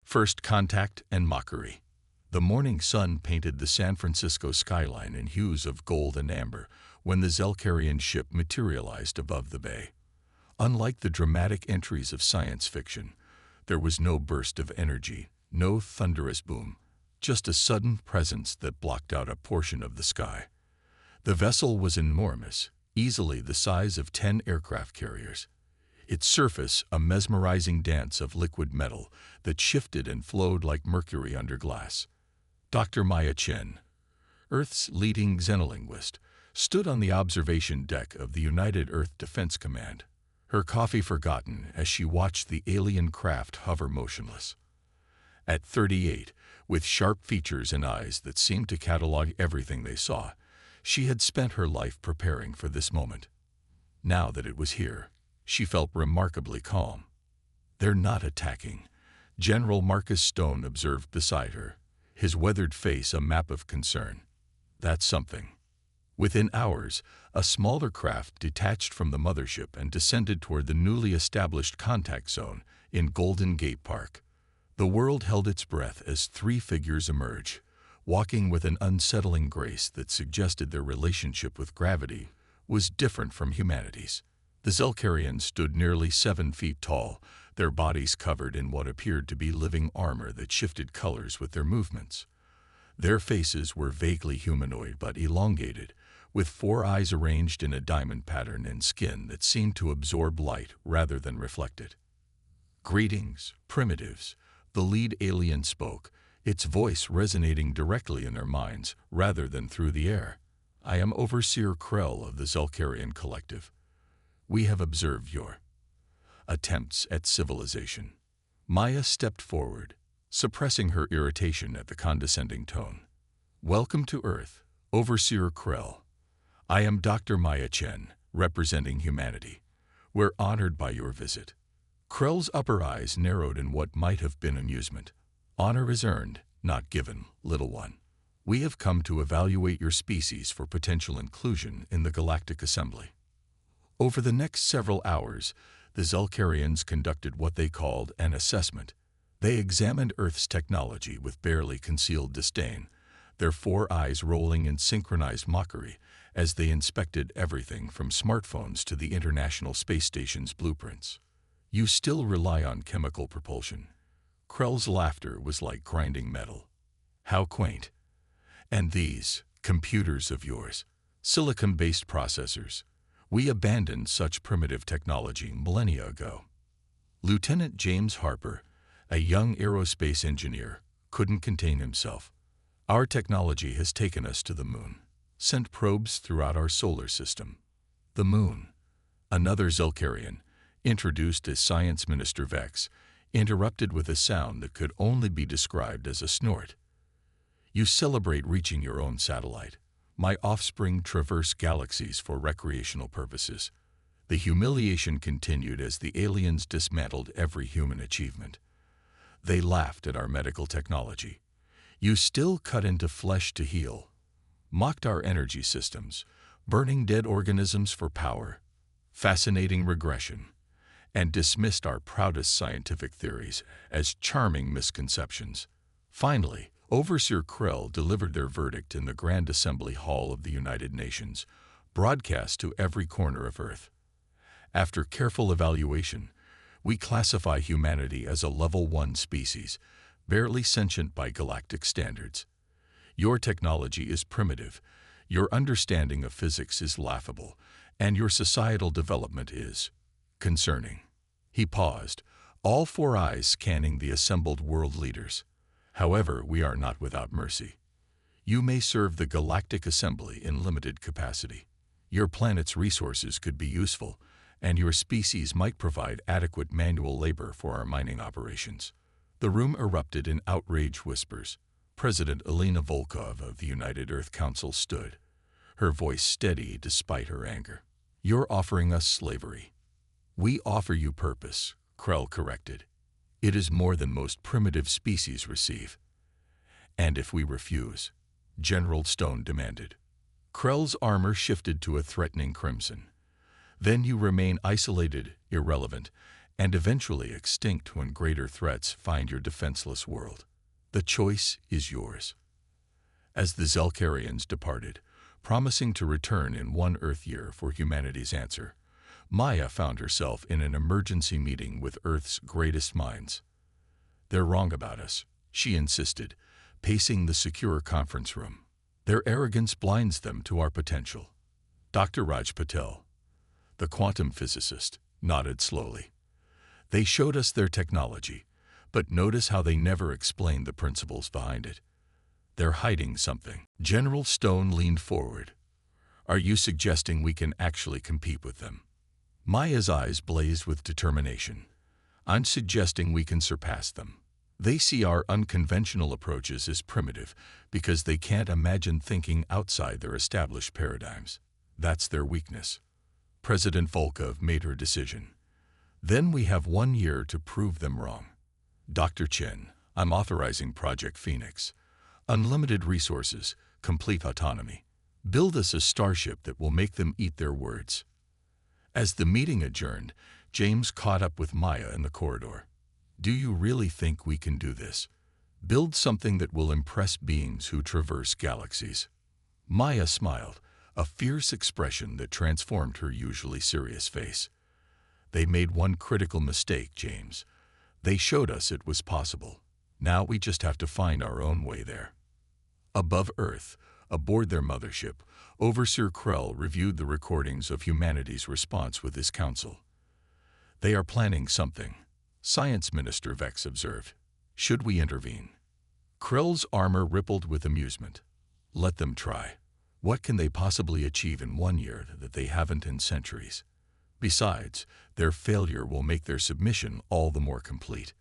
First contact and mockery. The morning sun painted the San Francisco skyline in hues of gold and amber when the Zelkarian ship materialized above the bay. Unlike the dramatic entries of science fiction, there was no burst of energy, no thunderous boom, just a sudden presence that blocked out a portion of the sky. The vessel was enormous, easily the size of 10 aircraft carriers. Its surface a mesmerizing dance of liquid metal that shifted and flowed like mercury under glass. Dr. Maya Chen, Earth's leading xenolinguist, stood on the observation deck of the United Earth Defense Command, her coffee forgotten as she watched the alien craft hover motionless. At 38, with sharp features and eyes that seemed to catalog everything they saw, she had spent her life preparing for this moment. Now that it was here, she felt remarkably calm. "They're not attacking," General Marcus Stone observed beside her, his weathered face a map of concern. "That's something." Within hours, a smaller craft detached from the mothership and descended toward the newly established contact zone in Golden Gate Park. The world held its breath as three figures emerged, walking with an unsettling grace that suggested their relationship with gravity was different from humanity's. The Zelkarians stood nearly 7 feet tall, their bodies covered in what appeared to be living armor that shifted colors with their movements. Their faces were vaguely humanoid but elongated, with 4 eyes arranged in a diamond pattern and skin that seemed to absorb light rather than reflect it. "Greetings, primitives," the lead alien spoke, its voice resonating directly in their minds rather than through the air. "I am Overseer Krell of the Zelkarian Collective. We have observed your attempts at civilization." Maya stepped forward, suppressing her irritation at the condescending tone. "Welcome to Earth, Overseer Krell. I am Dr. Maya Chen, representing humanity. We're honored by your visit." Krell's upper eyes narrowed in what might have been amusement. "Honor is earned, not given, little one. We have come to evaluate your species for potential inclusion in the Galactic Assembly." Over the next several hours, the Zelkarians conducted what they called an assessment. They examined Earth's technology with barely concealed disdain, their 4 eyes rolling in synchronized mockery as they inspected everything from smartphones to the International Space Station's blueprints. "You still rely on chemical propulsion." Krell's laughter was like grinding metal. "How quaint. And these computers of yours, silicon-based processors. We abandoned such primitive technology millennia ago." Lieutenant James Harper, a young aerospace engineer, couldn't contain himself. "Our technology has taken us to the moon, sent probes throughout our solar system." "The moon," another Zelkarian, introduced as Science Minister Vex, interrupted with a sound that could only be described as a snort. "You celebrate reaching your own satellite. My offspring traverse galaxies for recreational purposes." The humiliation continued as the aliens dismantled every human achievement. They laughed at our medical technology. "You still cut into flesh to heal," mocked our energy systems, burning dead organisms for power. Fascinating regression. And dismissed our proudest scientific theories as charming misconceptions. Finally, Overseer Krell delivered their verdict in the Grand Assembly Hall of the United Nations, broadcast to every corner of Earth. "After careful evaluation, we classify humanity as a Level 1 species, barely sentient by galactic standards. Your technology is primitive, your understanding of physics is laughable, and your societal development is concerning." He paused, all 4 eyes scanning the assembled world leaders. "However, we are not without mercy. You may serve the Galactic Assembly in limited capacity. Your planet's resources could be useful, and your species might provide adequate manual labor for our mining operations." The room erupted in outraged whispers. President Elena Volkov of the United Earth Council stood, her voice steady despite her anger. "You're offering us slavery." "We offer you purpose," Krell corrected. "It is more than most primitive species receive." "And if we refuse?" General Stone demanded. Krell's armor shifted to a threatening crimson. "Then you remain isolated, irrelevant, and eventually extinct when greater threats find your defenseless world. The choice is yours. As the Zelkarians departed, promising to return in one Earth year for humanity's answer, Maya found herself in an emergency meeting with Earth's greatest minds. "They're wrong about us," she insisted, pacing the secure conference room. "Their arrogance blinds them to our potential." Dr. Raj Patel, the quantum physicist, nodded slowly. "They showed us their technology, but notice how they never explained the principles behind it. They're hiding something." General Stone leaned forward. "Are you suggesting we can actually compete with them?" Maya's eyes blazed with determination. "I'm suggesting we can surpass them. They see our unconventional approaches as primitive because they can't imagine thinking outside their established paradigms. That's their weakness." President Volkov made her decision. "Then we have 1 year to prove them wrong. Dr. Chen, I'm authorizing Project Phoenix. Unlimited resources, complete autonomy. Build us a starship that will make them eat their words." As the meeting adjourned, James caught up with Maya in the corridor. "Do you really think we can do this? Build something that will impress beings who traverse galaxies?" Maya smiled, a fierce expression that transformed her usually serious face. "They made one critical mistake, James. They showed us it was possible. Now we just have to find our own way there." Above Earth, aboard their mothership, Overseer Krell reviewed the recordings of humanity's response with his council. "They are planning something," Science Minister Vex observed. "Should we intervene?" Krell's armor rippled with amusement. "Let them try. What can they possibly achieve in 1 year that they haven't in centuries? Besides, their failure will make their submission all the more complete.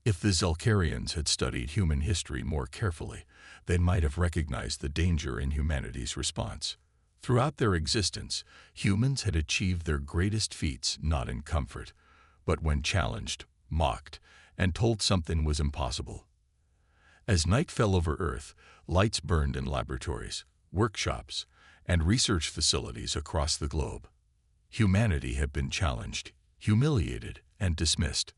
If the Zelkarians had studied human history more carefully, they might have recognized the danger in humanity's response. Throughout their existence, humans had achieved their greatest feats not in comfort, but when challenged, mocked, and told something was impossible." As night fell over Earth, lights burned in laboratories, workshops, and research facilities across the globe. Humanity had been challenged, humiliated, and dismissed.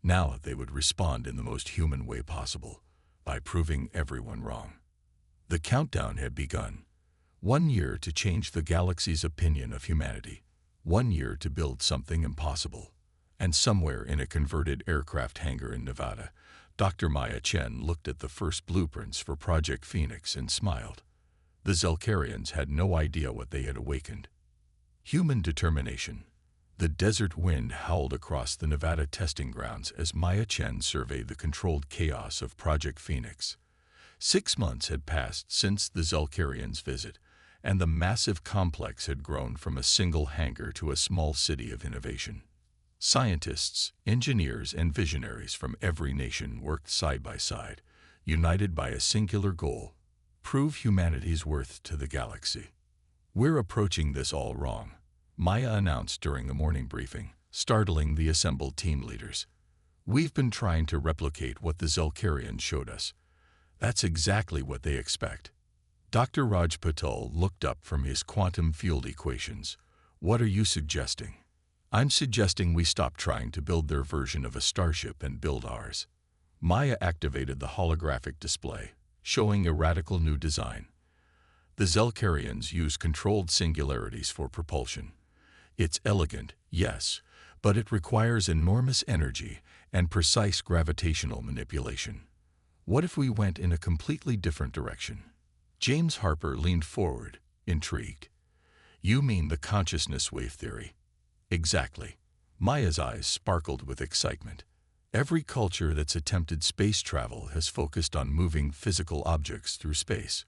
Now they would respond in the most human way possible, by proving everyone wrong. The countdown had begun. 1 year to change the galaxy's opinion of humanity. 1 year to build something impossible. And somewhere in a converted aircraft hangar in Nevada, Dr. Maya Chen looked at the first blueprints for Project Phoenix and smiled. The Zelkarians had no idea what they had awakened. Human determination. The desert wind howled across the Nevada testing grounds as Maya Chen surveyed the controlled chaos of Project Phoenix. 6 months had passed since the Zelkarians' visit, and the massive complex had grown from a single hangar to a small city of innovation. Scientists, engineers, and visionaries from every nation worked side by side, united by a singular goal: prove humanity's worth to the galaxy. "We're approaching this all wrong," Maya announced during the morning briefing, startling the assembled team leaders. "We've been trying to replicate what the Zelkarians showed us. That's exactly what they expect." Dr. Raj Patel looked up from his quantum field equations. "What are you suggesting?" "I'm suggesting we stop trying to build their version of a starship and build ours." Maya activated the holographic display, showing a radical new design. The Zelkarians use controlled singularities for propulsion. It's elegant, yes, but it requires enormous energy and precise gravitational manipulation. What if we went in a completely different direction? James Harper leaned forward, intrigued. "You mean the consciousness wave theory?" "Exactly." Maya's eyes sparkled with excitement. "Every culture that's attempted space travel has focused on moving physical objects through space.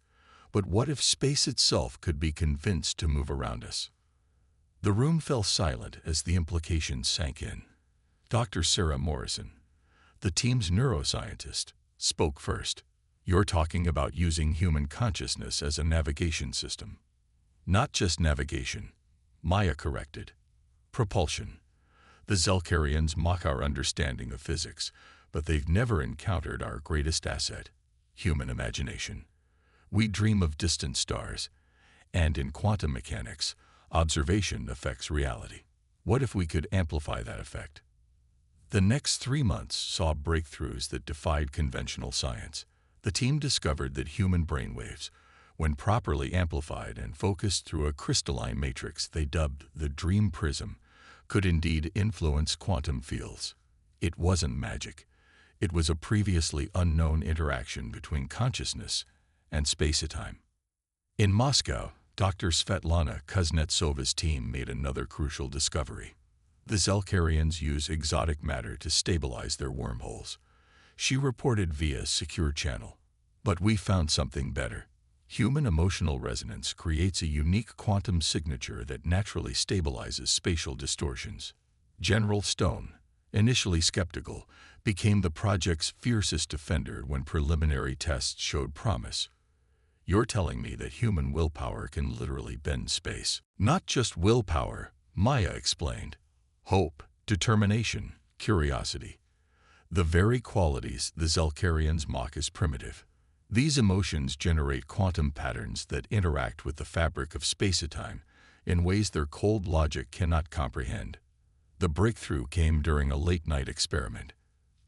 But what if space itself could be convinced to move around us?" The room fell silent as the implications sank in. Dr. Sarah Morrison, the team's neuroscientist, spoke first. "You're talking about using human consciousness as a navigation system." "Not just navigation," Maya corrected. "Propulsion. The Zelkarians mock our understanding of physics, but they've never encountered our greatest asset, human imagination. We dream of distant stars, and in quantum mechanics, observation affects reality. What if we could amplify that effect?" The next 3 months saw breakthroughs that defied conventional science. The team discovered that human brainwaves, when properly amplified and focused through a crystalline matrix they dubbed the dream prism, could indeed influence quantum fields. It wasn't magic. It was a previously unknown interaction between consciousness and space-time. In Moscow, Dr. Svetlana Kuznetsova's team made another crucial discovery. The Zelkarians use exotic matter to stabilize their wormholes. She reported via secure channel. But we found something better. Human emotional resonance creates a unique quantum signature that naturally stabilizes spatial distortions. General Stone, initially skeptical, became the project's fiercest defender when preliminary tests showed promise. "You're telling me that human willpower can literally bend space." "Not just willpower," Maya explained. "Hope, determination, curiosity. The very qualities the Zelkarians mock as primitive. These emotions generate quantum patterns that interact with the fabric of space-time in ways their cold logic cannot comprehend." The breakthrough came during a late-night experiment.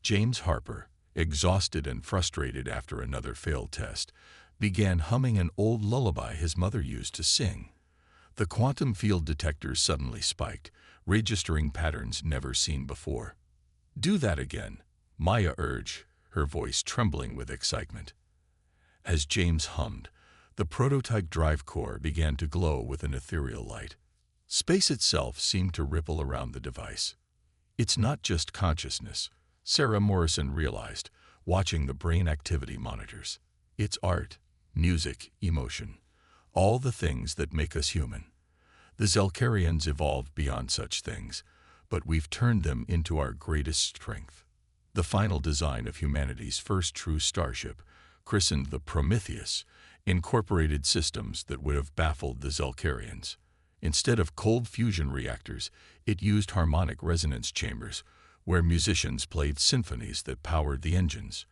James Harper, exhausted and frustrated after another failed test, began humming an old lullaby his mother used to sing. The quantum field detectors suddenly spiked, registering patterns never seen before. "Do that again," Maya urged, her voice trembling with excitement. As James hummed, the prototype drive core began to glow with an ethereal light. Space itself seemed to ripple around the device. "It's not just consciousness," Sarah Morrison realized, watching the brain activity monitors. "It's art, music, emotion, all the things that make us human. The Zelkarians evolved beyond such things, but we've turned them into our greatest strength." The final design of humanity's first true starship, christened the Prometheus, incorporated systems that would have baffled the Zelkarians. Instead of cold fusion reactors, it used harmonic resonance chambers, where musicians played symphonies that powered the engines.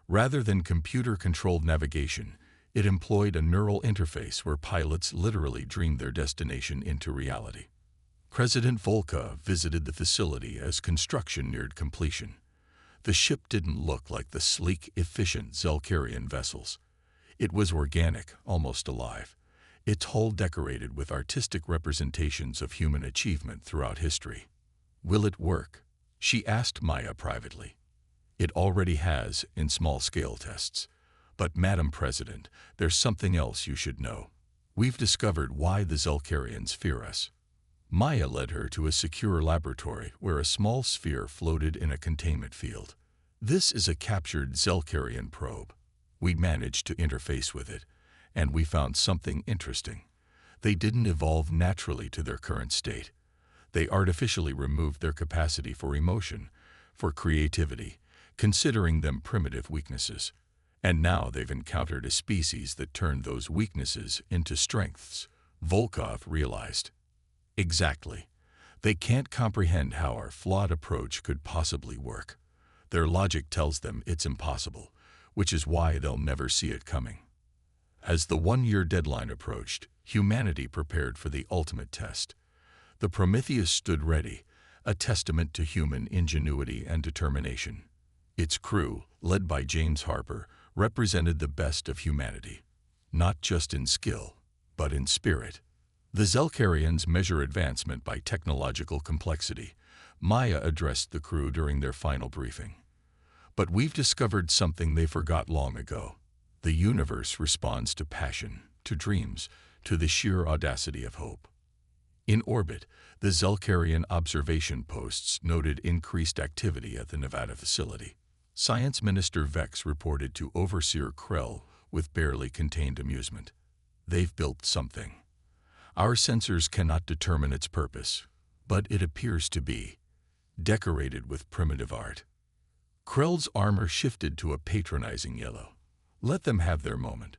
Rather than computer-controlled navigation, it employed a neural interface where pilots literally dreamed their destination into reality. President Volkov visited the facility as construction neared completion. The ship didn't look like the sleek, efficient Zelkarian vessels. It was organic, almost alive, its hull decorated with artistic representations of human achievement throughout history. "Will it work?" she asked Maya privately. "It already has in small-scale tests. But, Madam President, there's something else you should know. We've discovered why the Zelkarians fear us." Maya led her to a secure laboratory where a small sphere floated in a containment field. "This is a captured Zelkarian probe. We managed to interface with it, and we found something interesting. They didn't evolve naturally to their current state. They artificially removed their capacity for emotion, for creativity, considering them primitive weaknesses. And now they've encountered a species that turned those weaknesses into strengths," Volkov realized. "Exactly. They can't comprehend how our flawed approach could possibly work. Their logic tells them it's impossible, which is why they'll never see it coming." As the one-year deadline approached, humanity prepared for the ultimate test. The Prometheus stood ready, a testament to human ingenuity and determination. Its crew, led by James Harper, represented the best of humanity, not just in skill, but in spirit. The Zelkarians measure advancement by technological complexity. Maya addressed the crew during their final briefing. "But we've discovered something they forgot long ago. The universe responds to passion, to dreams, to the sheer audacity of hope." In orbit, the Zelkarian observation posts noted increased activity at the Nevada facility. Science Minister Vex reported to Overseer Krell with barely contained amusement. "They've built something. Our sensors cannot determine its purpose, but it appears to be decorated with primitive art." Krell's armor shifted to a patronizing yellow. "Let them have their moment.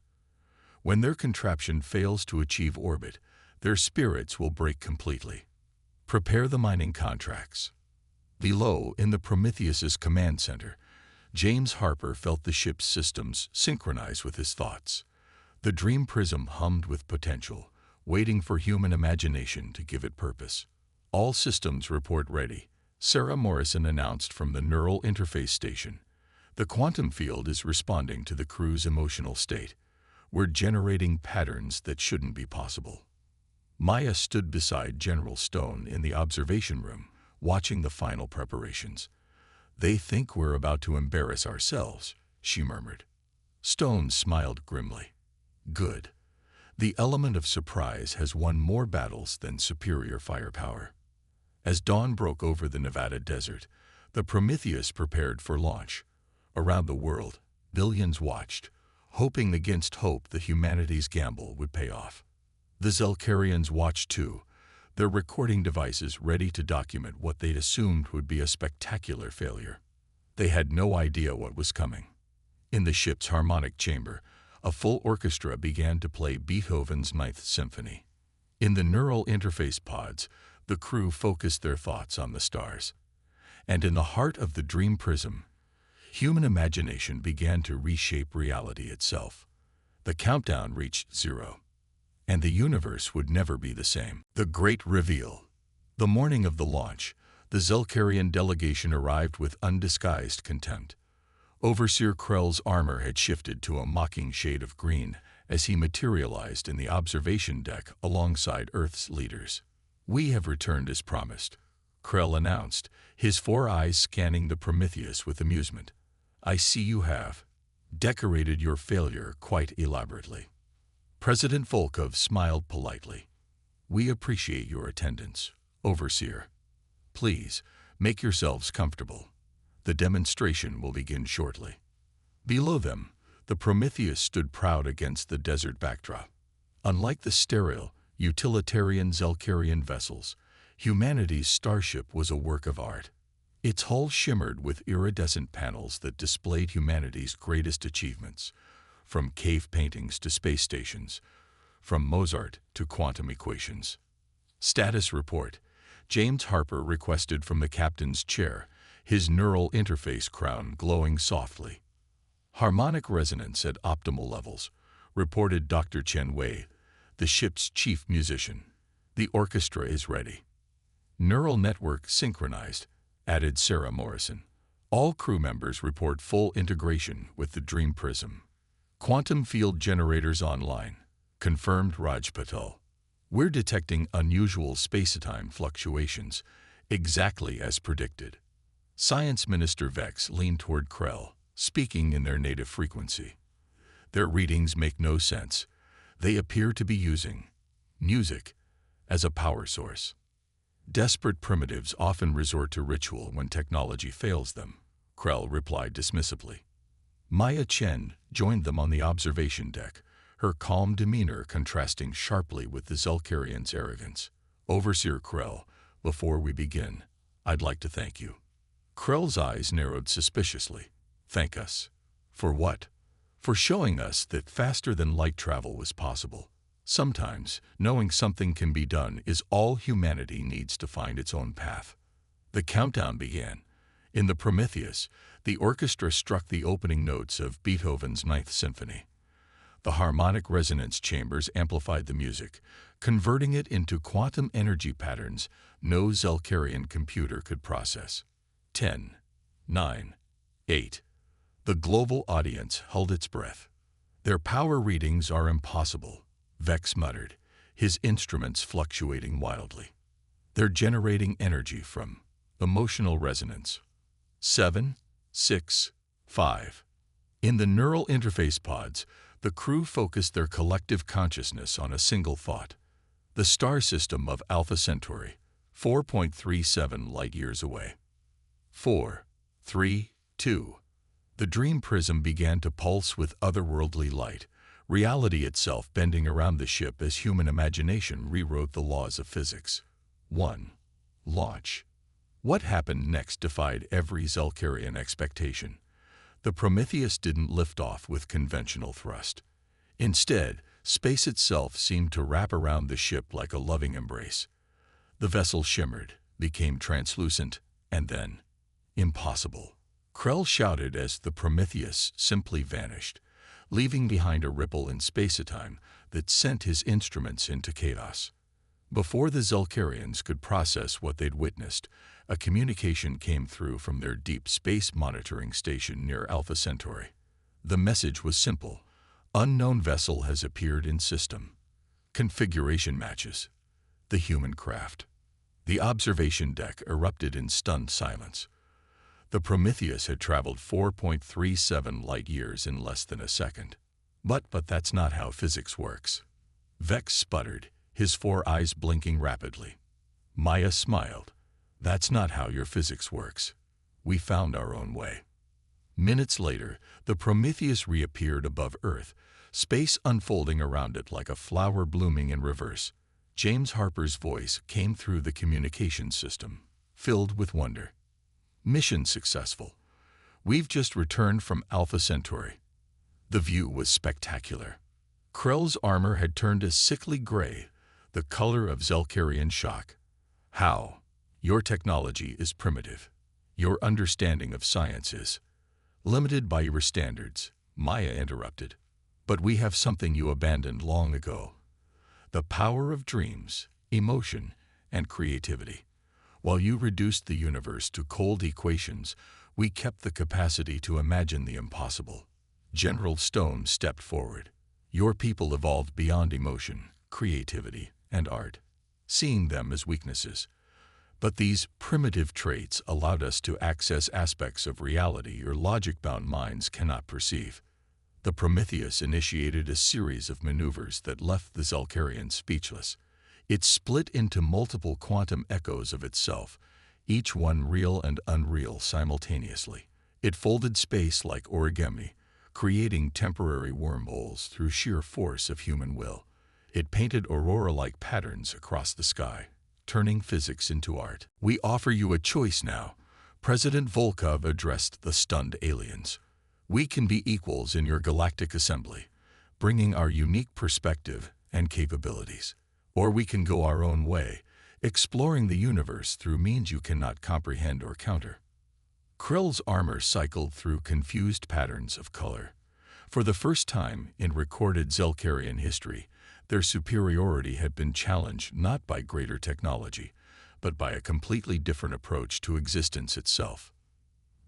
When their contraption fails to achieve orbit, their spirits will break completely. Prepare the mining contracts." Below, in the Prometheus's command center, James Harper felt the ship's systems synchronize with his thoughts. The dream prism hummed with potential, waiting for human imagination to give it purpose. "All systems report ready. Sarah Morrison announced from the Neural Interface Station. The quantum field is responding to the crew's emotional state. We're generating patterns that shouldn't be possible. Maya stood beside General Stone in the observation room, watching the final preparations. They think we're about to embarrass ourselves, she murmured. Stone smiled grimly. Good. The element of surprise has won more battles than superior firepower. As dawn broke over the Nevada desert, the Prometheus prepared for launch. Around the world, billions watched, hoping against hope that humanity's gamble would pay off. The Zelkarians watched too, their recording devices ready to document what they'd assumed would be a spectacular failure. They had no idea what was coming. In the ship's harmonic chamber, a full orchestra began to play Beethoven's Ninth Symphony. In the neural interface pods, the crew focused their thoughts on the stars. And in the heart of the dream prism, human imagination began to reshape reality itself. The countdown reached 0. And the universe would never be the same. The Great Reveal. The morning of the launch, the Zelkarian delegation arrived with undisguised contempt. Overseer Krell's armor had shifted to a mocking shade of green as he materialized in the observation deck alongside Earth's leaders. We have returned as promised, Krell announced, his 4 eyes scanning the Prometheus with amusement. I see you have decorated your failure quite elaborately. President Volkov smiled politely. We appreciate your attendance, Overseer. Please, make yourselves comfortable. The demonstration will begin shortly. Below them, the Prometheus stood proud against the desert backdrop. Unlike the sterile, utilitarian Zelkarian vessels, humanity's Starship was a work of art. Its hull shimmered with iridescent panels that displayed humanity's greatest achievements, from cave paintings to space stations, from Mozart to quantum equations. Status report. James Harper requested from the captain's chair, his neural interface crown glowing softly. Harmonic resonance at optimal levels, reported Dr. Chen Wei, the ship's chief musician. The orchestra is ready. Neural network synchronized, added Sarah Morrison. All crew members report full integration with the Dream Prism. Quantum field generators online, confirmed Raj Patel. We're detecting unusual space-time fluctuations, exactly as predicted. Science Minister Vex leaned toward Krell, speaking in their native frequency. Their readings make no sense. They appear to be using music as a power source. Desperate primitives often resort to ritual when technology fails them, Krell replied dismissively. Maya Chen joined them on the observation deck, her calm demeanor contrasting sharply with the Zelkarians' arrogance. Overseer Krell, before we begin, I'd like to thank you. Krell's eyes narrowed suspiciously. Thank us. For what? For showing us that faster-than-light travel was possible. Sometimes, knowing something can be done is all humanity needs to find its own path. The countdown began. In the Prometheus, the orchestra struck the opening notes of Beethoven's Ninth Symphony. The harmonic resonance chambers amplified the music, converting it into quantum energy patterns no Zelkarian computer could process. 10, 9, 8. The global audience held its breath. Their power readings are impossible, Vex muttered, his instruments fluctuating wildly. They're generating energy from emotional resonance. 7, 6, 5. In the neural interface pods, the crew focused their collective consciousness on a single thought. The star system of Alpha Centauri, 4.37 light-years away. 4, 3, 2. The dream prism began to pulse with otherworldly light, reality itself bending around the ship as human imagination rewrote the laws of physics. 1. Launch. What happened next defied every Zelkarian expectation. The Prometheus didn't lift off with conventional thrust. Instead, space itself seemed to wrap around the ship like a loving embrace. The vessel shimmered, became translucent, and then impossible. Krell shouted as the Prometheus simply vanished, leaving behind a ripple in space-time that sent his instruments into chaos. Before the Zelkarians could process what they'd witnessed, A communication came through from their deep space monitoring station near Alpha Centauri. The message was simple. Unknown vessel has appeared in system. Configuration matches. The human craft. The observation deck erupted in stunned silence. The Prometheus had traveled 4.37 light-years in less than a second. But that's not how physics works. Vex sputtered, his 4 eyes blinking rapidly. Maya smiled. That's not how your physics works. We found our own way. Minutes later, the Prometheus reappeared above Earth, space unfolding around it like a flower blooming in reverse. James Harper's voice came through the communication system, filled with wonder. Mission successful. We've just returned from Alpha Centauri. The view was spectacular. Krell's armor had turned a sickly gray, the color of Zelkarian shock. How? Your technology is primitive. Your understanding of science is limited by your standards, Maya interrupted. But we have something you abandoned long ago. The power of dreams, emotion, and creativity. While you reduced the universe to cold equations, we kept the capacity to imagine the impossible. General Stone stepped forward. Your people evolved beyond emotion, creativity, and art, seeing them as weaknesses. But these primitive traits allowed us to access aspects of reality your logic-bound minds cannot perceive. The Prometheus initiated a series of maneuvers that left the Zelkarians speechless. It split into multiple quantum echoes of itself, each one real and unreal simultaneously. It folded space like origami, creating temporary wormholes through sheer force of human will. It painted aurora-like patterns across the sky, turning physics into art. We offer you a choice now, President Volkov addressed the stunned aliens. We can be equals in your galactic assembly, bringing our unique perspective and capabilities. Or we can go our own way, exploring the universe through means you cannot comprehend or counter. Krell's armor cycled through confused patterns of color. For the first time in recorded Zelkarian history, their superiority had been challenged not by greater technology, but by a completely different approach to existence itself.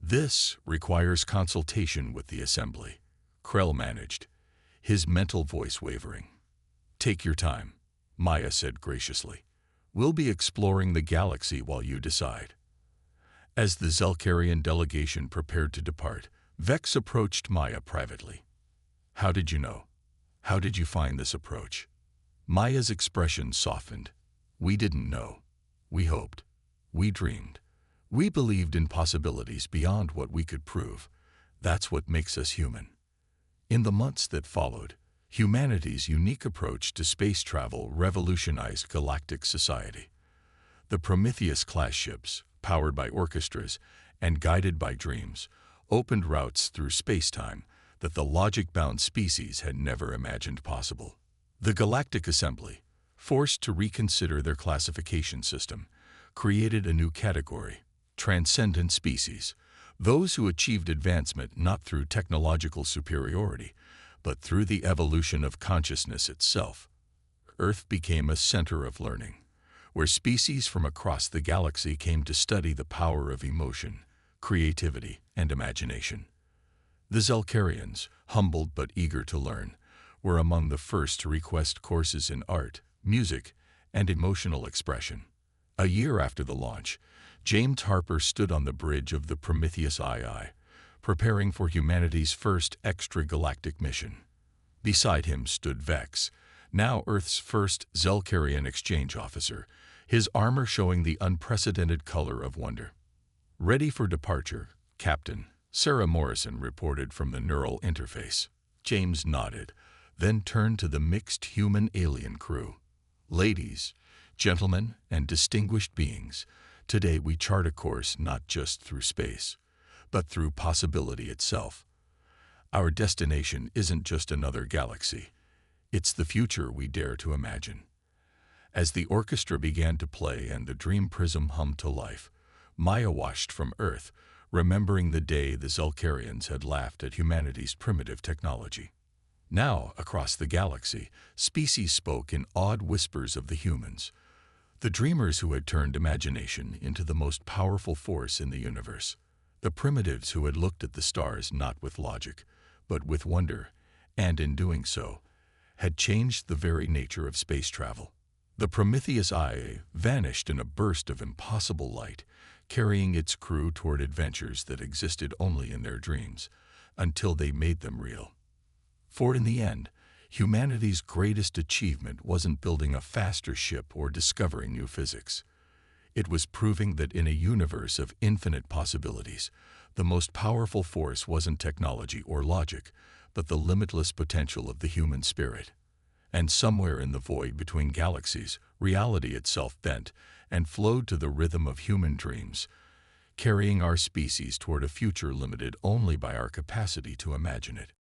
This requires consultation with the assembly, Krell managed, his mental voice wavering. Take your time, Maya said graciously. We'll be exploring the galaxy while you decide. As the Zelkarian delegation prepared to depart, Vex approached Maya privately. How did you know? How did you find this approach? Maya's expression softened. We didn't know. We hoped. We dreamed. We believed in possibilities beyond what we could prove. That's what makes us human. In the months that followed, humanity's unique approach to space travel revolutionized galactic society. The Prometheus-class ships, powered by orchestras and guided by dreams, opened routes through space-time that the logic-bound species had never imagined possible. The Galactic Assembly, forced to reconsider their classification system, created a new category, transcendent species, those who achieved advancement not through technological superiority, but through the evolution of consciousness itself. Earth became a center of learning, where species from across the galaxy came to study the power of emotion, creativity, and imagination. The Zelkarians, humbled but eager to learn, were among the first to request courses in art, music, and emotional expression. A year after the launch, James Harper stood on the bridge of the Prometheus II, preparing for humanity's first extragalactic mission. Beside him stood Vex, now Earth's first Zelkarian exchange officer, his armor showing the unprecedented color of wonder. Ready for departure, Captain, Sarah Morrison reported from the neural interface. James nodded, then turned to the mixed human-alien crew. Ladies, gentlemen, and distinguished beings, today we chart a course not just through space, but through possibility itself. Our destination isn't just another galaxy. It's the future we dare to imagine. As the orchestra began to play and the dream prism hummed to life, Maya watched from Earth, remembering the day the Zelkarians had laughed at humanity's primitive technology. Now, across the galaxy, species spoke in awed whispers of the humans. The dreamers who had turned imagination into the most powerful force in the universe. The primitives who had looked at the stars not with logic, but with wonder, and in doing so, had changed the very nature of space travel. The Prometheus IA vanished in a burst of impossible light, carrying its crew toward adventures that existed only in their dreams, until they made them real. For in the end, humanity's greatest achievement wasn't building a faster ship or discovering new physics. It was proving that in a universe of infinite possibilities, the most powerful force wasn't technology or logic, but the limitless potential of the human spirit. And somewhere in the void between galaxies, reality itself bent and flowed to the rhythm of human dreams, carrying our species toward a future limited only by our capacity to imagine it.